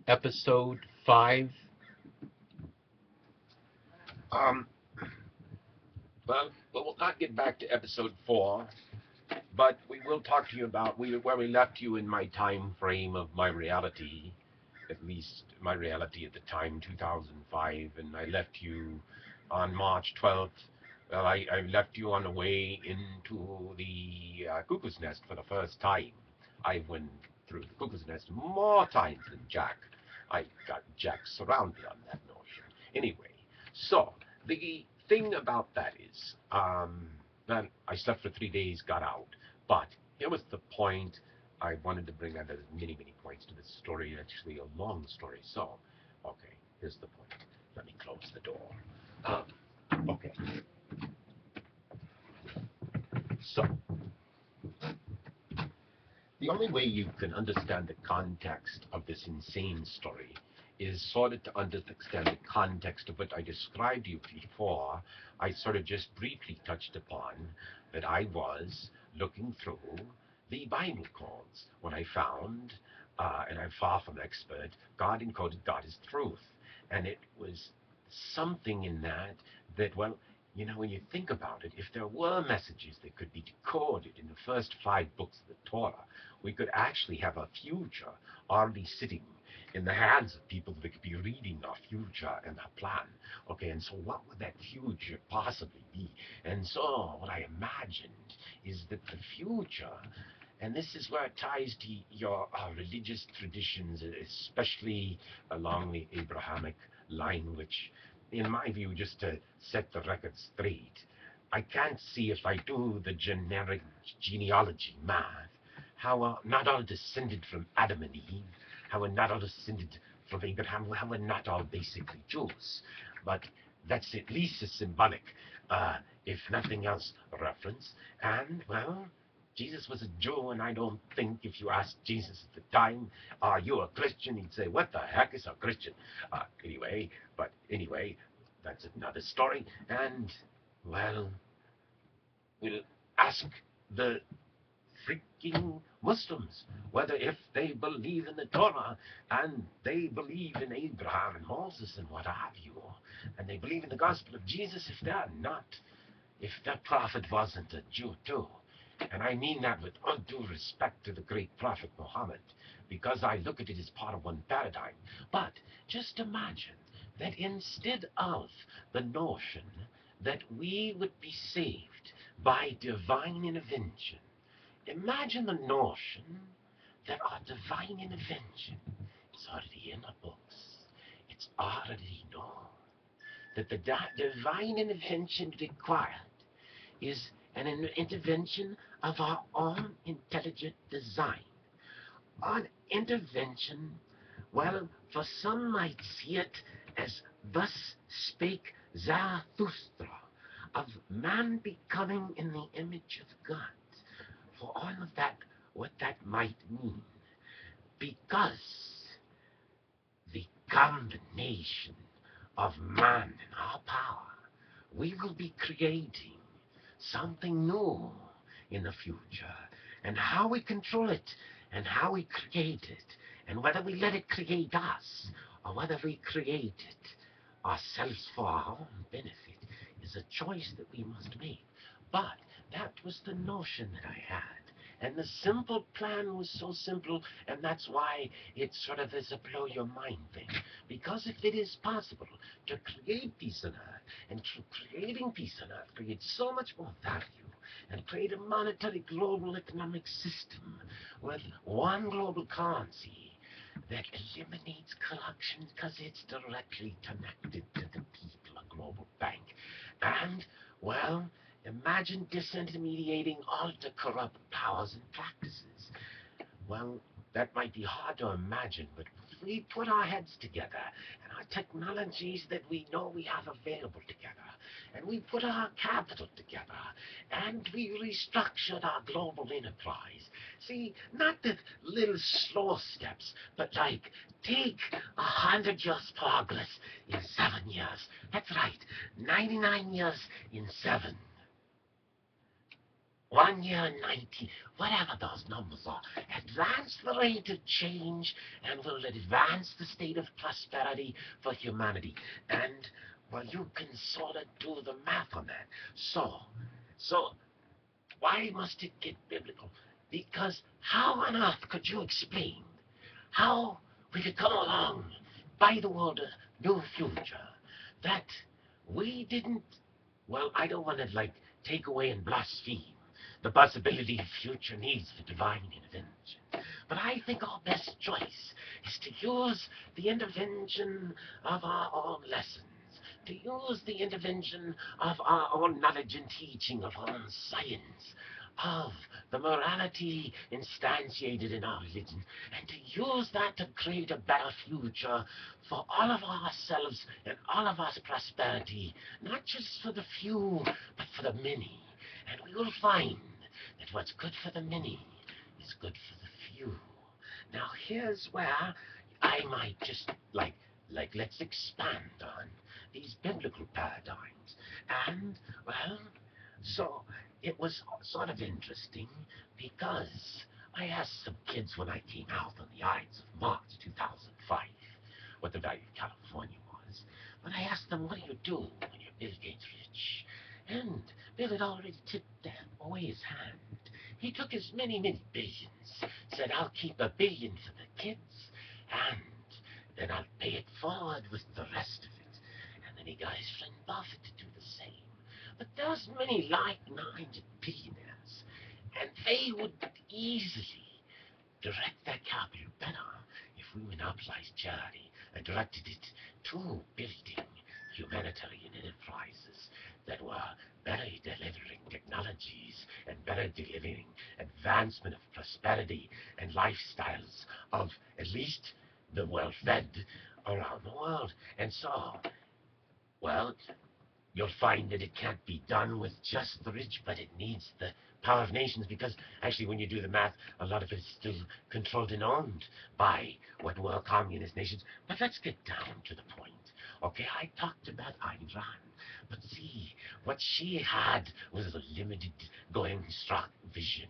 episode 5. Um, well, we'll not get back to episode 4, but we will talk to you about where we left you in my time frame of my reality, at least my reality at the time, 2005, and I left you on March 12th. Well, I left you on the way into the cuckoo's nest for the first time. I went through the cuckoo's nest more times than Jack. I got Jack surrounded on that notion. Anyway, so the thing about that is, then I slept for 3 days, got out. But here was the point. I wanted to bring out. There's many, many points to this story. Actually, a long story. So, okay, here's the point. Let me close the door. Okay. So, the only way you can understand the context of this insane story is sort of to understand the context of what I described to you before. I sort of just briefly touched upon that I was looking through the Bible codes when I found, and I'm far from expert, God encoded God is truth. And it was something in that that, well, when you think about it, if there were messages that could be decoded in the first 5 books of the Torah, we could actually have a future already sitting in the hands of people that could be reading our future and our plan. Okay, and so what would that future possibly be? And so what I imagined is that the future, and this is where it ties to your religious traditions, especially along the Abrahamic line, which, in my view, just to set the record straight, I can't see if I do the generic genealogy math, how we're not all descended from Adam and Eve, how we're not all descended from Abraham, how we're not all basically Jews. But that's at least a symbolic, if nothing else, reference. And, well, Jesus was a Jew, and I don't think if you asked Jesus at the time, are you a Christian? He'd say, what the heck is a Christian? Anyway, that's another story. And, well, we'll ask the freaking Muslims whether if they believe in the Torah and they believe in Abraham and Moses and what have you, and they believe in the gospel of Jesus, if they're not, if that prophet wasn't a Jew too. And I mean that with all due respect to the great prophet Muhammad, because I look at it as part of one paradigm. But just imagine that instead of the notion that we would be saved by divine intervention, imagine the notion that our divine intervention is already in the books. It's already known that the divine intervention required is an intervention of our own intelligent design. An intervention, well, for some might see it as thus spake Zarathustra, of man becoming in the image of God. For all of that, what that might mean. Because the combination of man and our power, we will be creating something new in the future. And how we control it, and how we create it, and whether we let it create us, or whether we create it ourselves for our own benefit, is a choice that we must make. But that was the notion that I had. And the simple plan was so simple, and that's why it sort of is a blow your mind thing. Because if it is possible to create peace on earth, and creating peace on earth creates so much more value, and create a monetary global economic system with one global currency that eliminates corruption because it's directly connected to the people, a global bank. And, well, imagine disintermediating all the corrupt powers and practices. Well, that might be hard to imagine, but if we put our heads together and our technologies that we know we have available together, and we put our capital together, and we restructured our global enterprise. See, not the little slow steps, but like take 100 years progress in 7 years. That's right, 99 years in 7. 1 year 90, whatever those numbers are, advance the rate of change and will advance the state of prosperity for humanity. And, well, you can sort of do the math on that. So, why must it get biblical? Because how on earth could you explain how we could come along by the world a new future that we didn't, well, I don't want to like take away and blaspheme the possibility of future needs for divine intervention. But I think our best choice is to use the intervention of our own lessons, to use the intervention of our own knowledge and teaching of our own science, of the morality instantiated in our religion, and to use that to create a better future for all of ourselves and all of us prosperity, not just for the few, but for the many. And we will find that what's good for the many is good for the few. Now here's where I might just let's expand on these biblical paradigms. And well, so it was sort of interesting because I asked some kids when I came out on the Ides of March 2005 what the value of California was. But I asked them, what do you do when you're Bill Gates rich? And Bill had already tipped away his hand. He took his many, many billions, said, I'll keep $1 billion for the kids, and then I'll pay it forward with the rest of it. And then he got his friend Buffett to do the same. But there's many like-minded billionaires, and they would easily direct their capital better if we monopolized charity and directed it to building humanitarian enterprises that were better delivering technologies and better delivering advancement of prosperity and lifestyles of at least the well-fed around the world. And so, well, you'll find that it can't be done with just the rich, but it needs the power of nations, because actually when you do the math, a lot of it is still controlled and owned by what were communist nations. But let's get down to the point. Okay, I talked about Iran, but see, what she had was a limited going struck vision.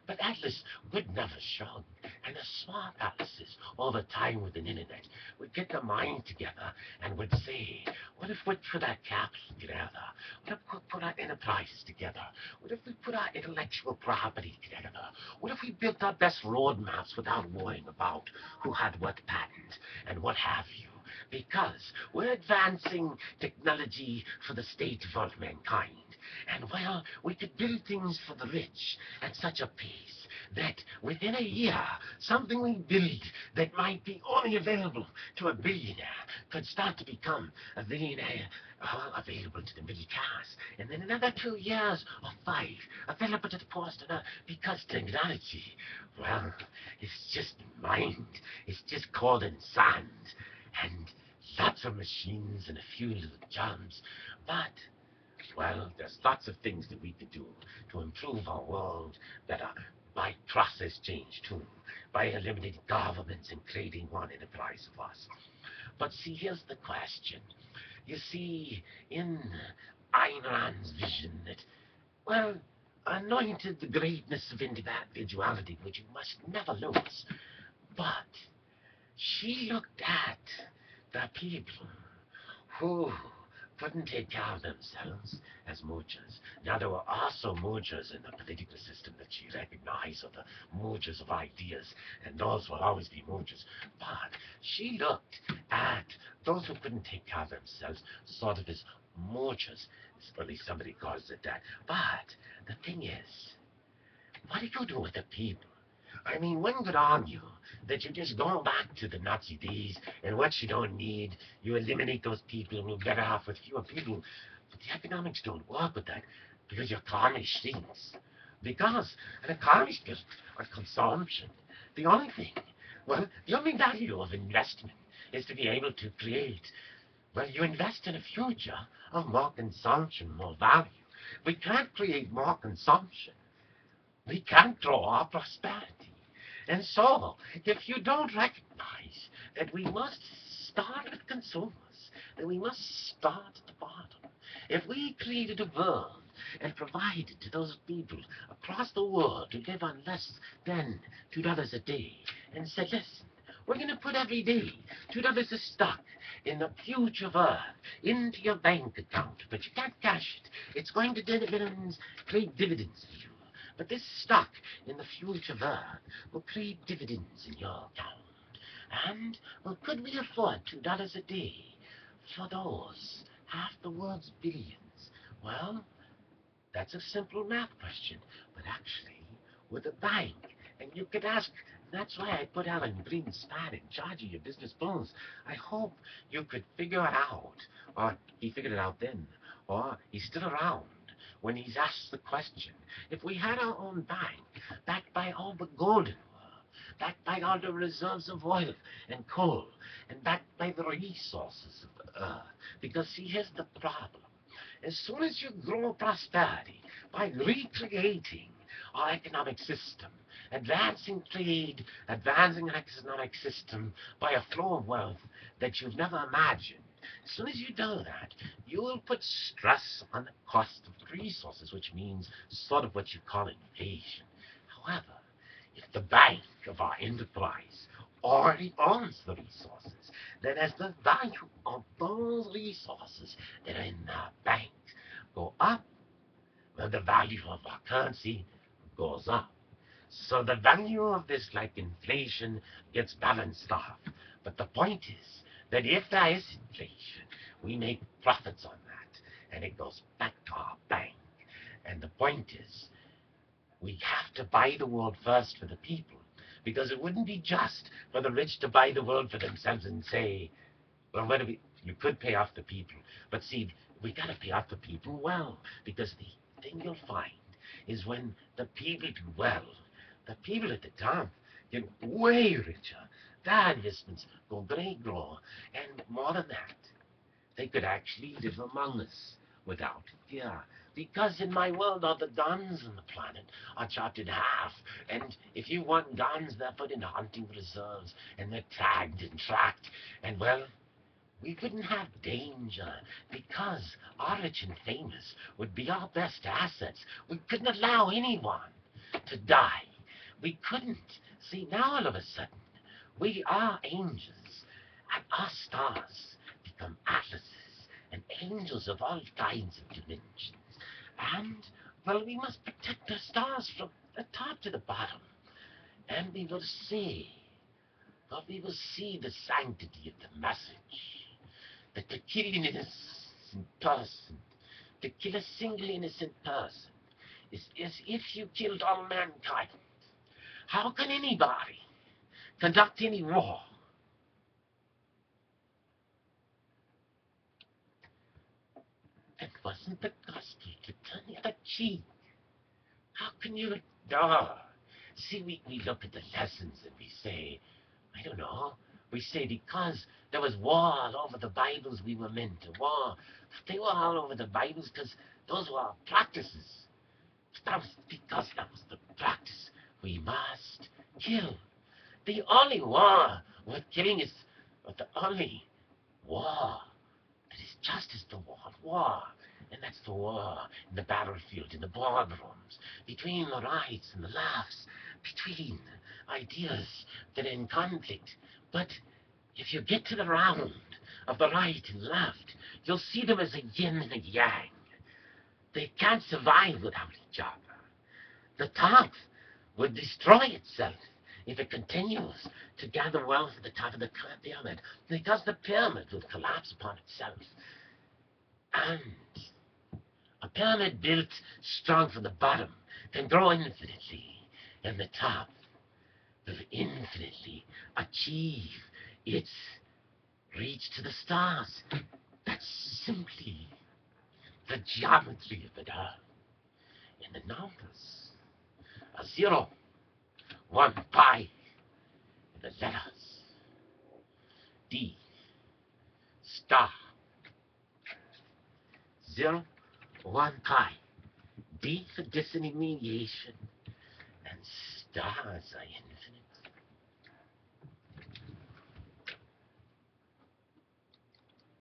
But Atlas would never shrug, and the smart Atlases, all the time with an internet, would get their mind together and would say, what if we put our capital together? What if we put our enterprises together? What if we put our intellectual property together? What if we built our best roadmaps without worrying about who had what patent and what have you? Because we're advancing technology for the state of all mankind. And well, we could build things for the rich at such a pace that within a year, something we build that might be only available to a billionaire could start to become a billionaire available to the middle class. And then another 2 years or 5 available to the poorest on earth, because technology, well, it's just mind. It's just cold and sand. And lots of machines and a few little jobs. But, well, there's lots of things that we could do to improve our world better by process change too, by eliminating governments and creating one enterprise of us. But see, here's the question. You see, in Ayn Rand's vision that, well, anointed the greatness of individuality, which you must never lose. But she looked at the people who couldn't take care of themselves as moochers. Now, there were also moochers in the political system that she recognized, or the moochers of ideas, and those will always be moochers. But she looked at those who couldn't take care of themselves sort of as moochers, or at least somebody calls it that. But the thing is, what do you do with the people? I mean, one could argue that you just go back to the Nazi days, and what you don't need, you eliminate those people, and you're better off with fewer people. But the economics don't work with that, because your economy shrinks. Because an economy is built on consumption. The only thing, well, the only value of investment is to be able to create, well, you invest in a future of more consumption, more value. We can't create more consumption. We can't grow our prosperity. And so, if you don't recognize that we must start with consumers, that we must start at the bottom, if we created a world and provided to those people across the world who live on less than $2 a day, and said, listen, we're going to put every day $2 of stock in the future of Earth into your bank account, but you can't cash it. It's going to create dividends for you. But this stock in the future of Earth will create dividends in your account. And, well, could we afford $2 a day for those half the world's billions? Well, that's a simple math question, but actually, with a bank, and you could ask, that's why I put Alan Greenspan in charge of your business bills. I hope you could figure it out, or he figured it out then, or he's still around when he's asked the question. If we had our own bank, backed by all the golden backed by all the reserves of oil and coal, and backed by the resources of the earth. Because see, here's the problem. As soon as you grow prosperity by recreating our economic system, advancing trade, advancing an economic system by a flow of wealth that you've never imagined, as soon as you do that, you will put stress on the cost of the resources, which means sort of what you call inflation. However, if the bank of our enterprise already owns the resources, then as the value of those resources that are in our bank go up, well, the value of our currency goes up. So the value of this, like inflation, gets balanced off. But the point is that if there is inflation, we make profits on that, and it goes back to our bank. And the point is, we have to buy the world first for the people, because it wouldn't be just for the rich to buy the world for themselves and say, well, you could pay off the people, but see, we got to pay off the people well, because the thing you'll find is when the people do well, the people at the top get way richer. Their investments go great grow, and more than that, they could actually live among us without fear. Because in my world, all the guns on the planet are chopped in half. And if you want guns, they're put in hunting reserves, and they're tagged and tracked. And, well, we wouldn't have danger because our rich and famous would be our best assets. We couldn't allow anyone to die. We couldn't. See, now all of a sudden, we are angels, and our stars become atlases and angels of all kinds of dimensions. And, well, we must protect the stars from the top to the bottom. And we will see the sanctity of the message. That to kill an innocent person, to kill a single innocent person, is as if you killed all mankind. How can anybody conduct any war? It wasn't the gospel to turn the other cheek. How can you ignore? See, we look at the lessons and we say, I don't know, we say because there was war all over the Bibles we were meant to war. They were all over the Bibles because those were our practices. That was because that was the practice we must kill. The only war worth killing is the only war that is just as the war. And that's the war in the battlefield, in the boardrooms, between the rights and the lefts, between ideas that are in conflict. But if you get to the round of the right and left, you'll see them as a yin and a yang. They can't survive without each other. The top would destroy itself if it continues to gather wealth at the top of the pyramid, because the pyramid will collapse upon itself. And a pyramid built strong from the bottom can grow infinitely, and the top will infinitely achieve its reach to the stars. That's simply the geometry of it all. And the numbers are 0, 1, pi, and the letters D, star, 0, 1, pi, D for disintermediation, and stars are infinite.